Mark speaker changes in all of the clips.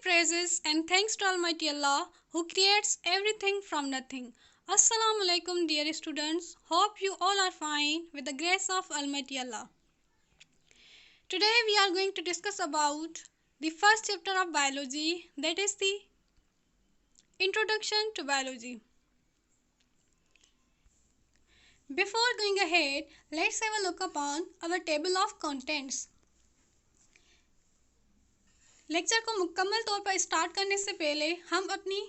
Speaker 1: praises and thanks to Almighty Allah who creates everything from nothing. Assalamu alaikum dear students. Hope you all are fine with the grace of Almighty Allah. Today we are going to discuss about the first chapter of biology, that is the introduction to biology. Before going ahead, let's have a look upon our table of contents. Lecture को मुकम्मल तौर पर start करने से पहले हम अपनी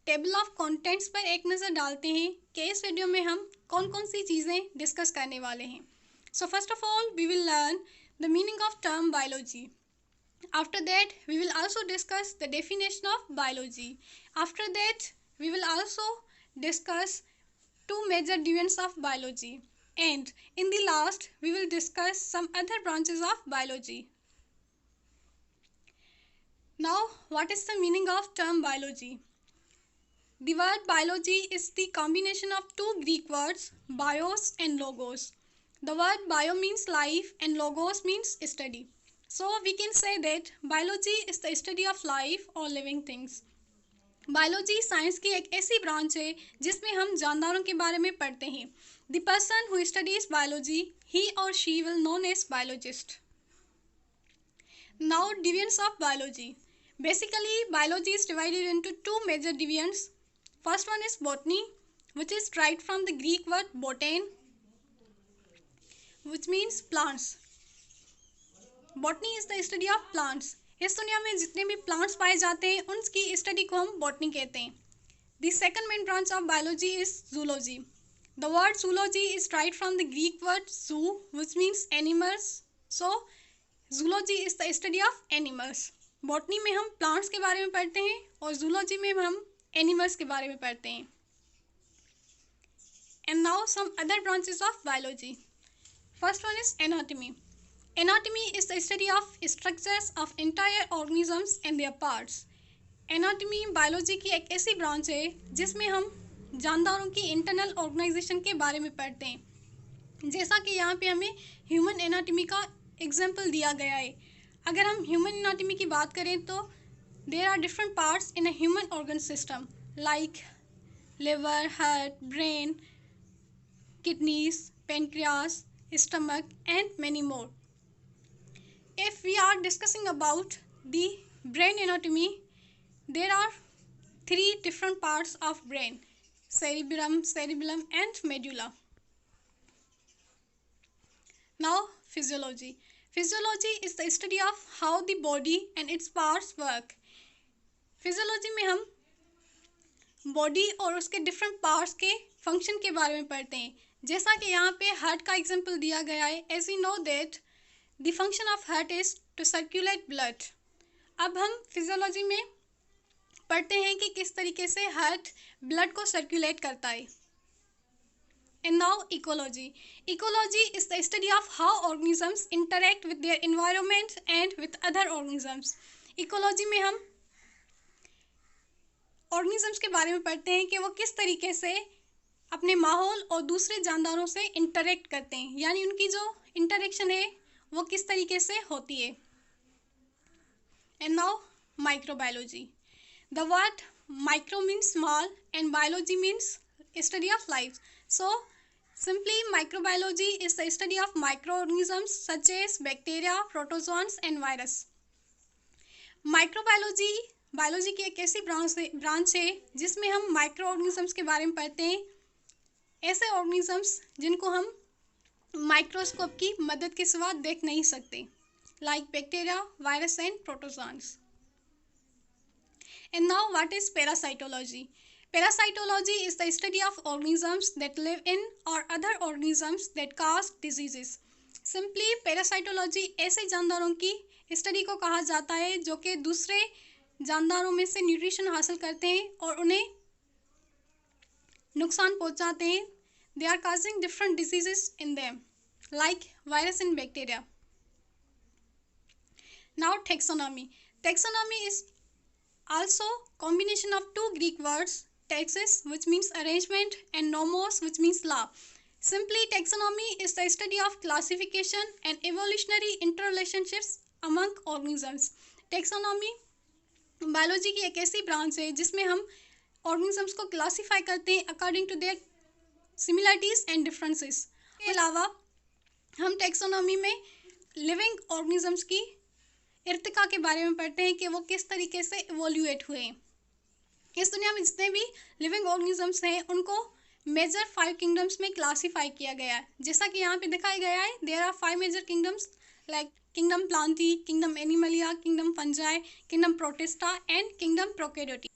Speaker 1: table of contents पर एक नज़र डालते हैं कि इस वीडियो में हम कौन कौन सी चीज़ें डिस्कस करने वाले हैं. So first of all we will learn the meaning of term biology. After that we will also discuss the definition of biology. After that we will also discuss two major divisions of biology, and in the last we will discuss some other branches of biology. Now, what is the meaning of term biology? The word biology is the combination of two Greek words, bios and logos. The word bio means life and logos means study. So we can say that biology is the study of life or living things. Biology science की एक ऐसी branch है जिसमें हम जानदारों के बारे में पढ़ते हैं. The person who studies biology he और she will known as biologist. Now divisions of biology. Basically biology is divided into two major divisions. First one is botany, which is derived from the Greek word botan, which means plants. Botany is the study of plants. इस दुनिया में जितने भी plants पाए जाते हैं उनकी study को हम बॉटनी कहते हैं. The second main branch of biology is zoology. The word zoology is derived from the Greek word zoo, which means animals. So zoology is the study of animals. Botany में हम plants के बारे में पढ़ते हैं और जूलॉजी में हम एनिमल्स के बारे में पढ़ते हैं. And now some other branches of biology. First one is anatomy. Anatomy is the study of structures of entire organisms and their parts. Anatomy biology की एक ऐसी ब्रांच है जिसमें हम जानदारों की इंटरनल ऑर्गेनाइजेशन के बारे में पढ़ते हैं. जैसा कि यहाँ पे हमें ह्यूमन एनाटॉमी का एग्जाम्पल दिया गया है. अगर हम ह्यूमन एनाटॉमी की बात करें तो there are different parts in a human organ system like liver, heart, brain, kidneys, pancreas, stomach and many more. If we are discussing about the brain anatomy, there are three different parts of brain: cerebellum and medulla. Now physiology. Physiology is the study of how the body and its parts work. Physiology में हम body और उसके different parts के function के बारे में पढ़ते हैं. जैसा कि यहाँ पे हार्ट का एग्जाम्पल दिया गया है. As we know that the function of heart is to circulate blood. अब हम फिजियोलॉजी में पढ़ते हैं कि किस तरीके से हार्ट ब्लड को सर्कुलेट करता है. And now ecology. Ecology is the study of how organisms interact with their environment and with other organisms. Ecology में हम ऑर्गेनिजम्स के बारे में पढ़ते हैं कि वो किस तरीके से अपने माहौल और दूसरे जानदारों से इंटरैक्ट करते हैं, यानी उनकी जो इंटरेक्शन है वो किस तरीके से होती है. And now microbiology. The word micro means small and biology means study of life. So simply microbiology is the study of micro organisms such as bacteria, protozoans and virus. Microbiology biology की एक ऐसी branch है जिसमें हम micro organisms के बारे में पढ़ते हैं. ऐसे ऑर्गेनिजम्स जिनको हम माइक्रोस्कोप की मदद के सिवा देख नहीं सकते, like bacteria, virus and protozoans. And now what is parasitology. Parasitology is the study of organisms that live in or other organisms that cause diseases. Simply parasitology ऐसे जानदारों की स्टडी को कहा जाता है जो कि दूसरे जानदारों में से न्यूट्रिशन हासिल करते हैं और उन्हें नुकसान पहुंचाते हैं. They are causing different diseases in them, like virus and bacteria. Now taxonomy. Taxonomy is also combination of two Greek words, taxis, which means arrangement, and nomos, which means law. Simply, taxonomy is the study of classification and evolutionary interrelationships among organisms. Taxonomy biology की एक ऐसी branch है जिसमें हम organisms को classify करते हैं according to their similarities and differences. इसके अलावा हम टेक्सोनॉमी में लिविंग ऑर्गेनिजम्स की इर्तिका के बारे में पढ़ते हैं कि वो किस तरीके से इवोल्यूएट हुए। इस दुनिया में जितने भी लिविंग ऑर्गेनिजम्स हैं उनको मेजर 5 किंगडम्स में क्लासीफाई किया गया है। जैसा कि यहाँ पे दिखाया गया है, there are 5 major kingdoms like kingdom plantae, kingdom animalia, kingdom fungi, kingdom protista and kingdom prokaryotae.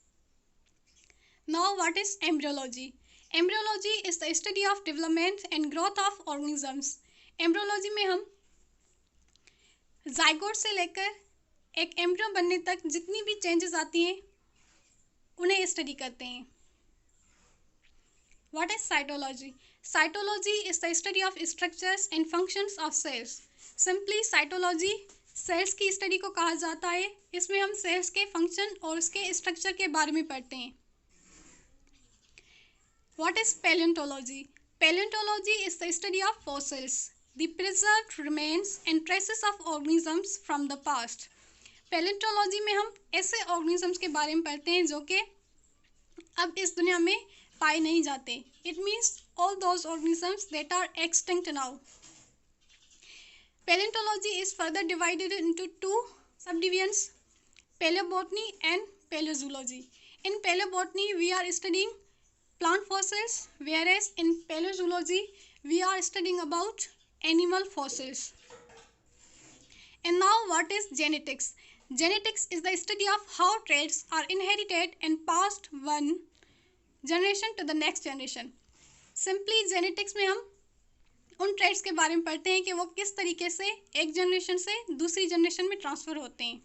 Speaker 1: Now what is embryology? Embryology is the study of development and growth of organisms. Embryology में हम zygote से लेकर एक embryo बनने तक जितनी भी changes आती हैं उन्हें स्टडी करते हैं। What is cytology? Cytology is the study of structures and functions of cells. Simply cytology cells की स्टडी को कहा जाता है। इसमें हम सेल्स के फंक्शन और उसके स्ट्रक्चर के बारे में पढ़ते हैं। What is paleontology? Paleontology is the study of fossils, the preserved remains and traces of organisms from the past. Paleontology में हम ऐसे organisms के बारे में पढ़ते हैं जो कि अब इस दुनिया में पाए नहीं जाते। It means all those organisms that are extinct now. Paleontology is further divided into 2 subdivisions, paleobotany and paleozoology. In paleobotany we are studying plant fossils, whereas in paleozoology we are studying about animal fossils. And now what is genetics? Genetics is the study of how traits are inherited and passed one generation to the next generation. Simply genetics में हम उन trades के बारे में पढ़ते हैं कि वो किस तरीके से एक जनरेशन से दूसरी जनरेशन में ट्रांसफ़र होते हैं।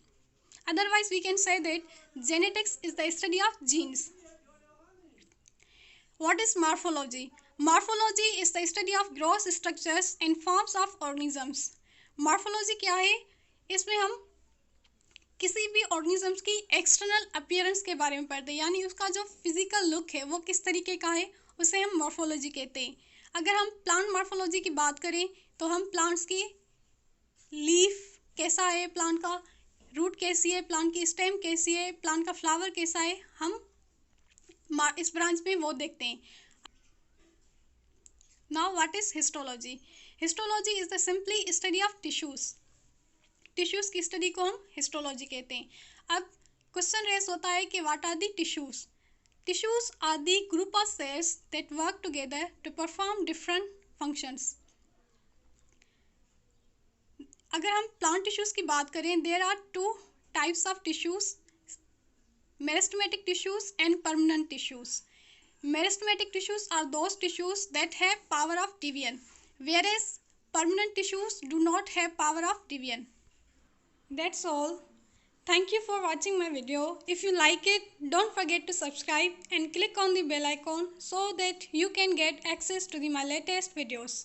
Speaker 1: Otherwise we can say that genetics is the study of genes. What is morphology? Morphology is the study of gross structures and forms of organisms. Morphology क्या है? इसमें हम किसी भी ऑर्गेनिजम्स की एक्सटर्नल अपीयरेंस के बारे में पढ़ते हैं, यानी उसका जो फिजिकल लुक है वो किस तरीके का है, उसे हम मॉर्फोलॉजी कहते हैं। अगर हम प्लांट मॉर्फोलॉजी की बात करें तो हम प्लांट्स की लीफ कैसा है, प्लांट का रूट कैसी है, प्लांट की स्टेम कैसी है, प्लांट का फ्लावर कैसा है, हम इस ब्रांच में वो देखते हैं। Now what is histology? Histology is the simply study of tissues. Tissues की स्टडी को हम हिस्टोलॉजी कहते हैं। अब क्वेश्चन रेस होता है कि what are the tissues? Tissues are the group of cells that work together to perform different functions. अगर हम प्लांट टिश्यूज़ की बात करें, there are 2 types of tissues, meristematic tissues and permanent tissues. Meristematic tissues are those tissues that have power of division, whereas permanent tissues do not have power of division. That's all. Thank you for watching my video. If you like it, don't forget to subscribe and click on the bell icon so that you can get access to my latest videos.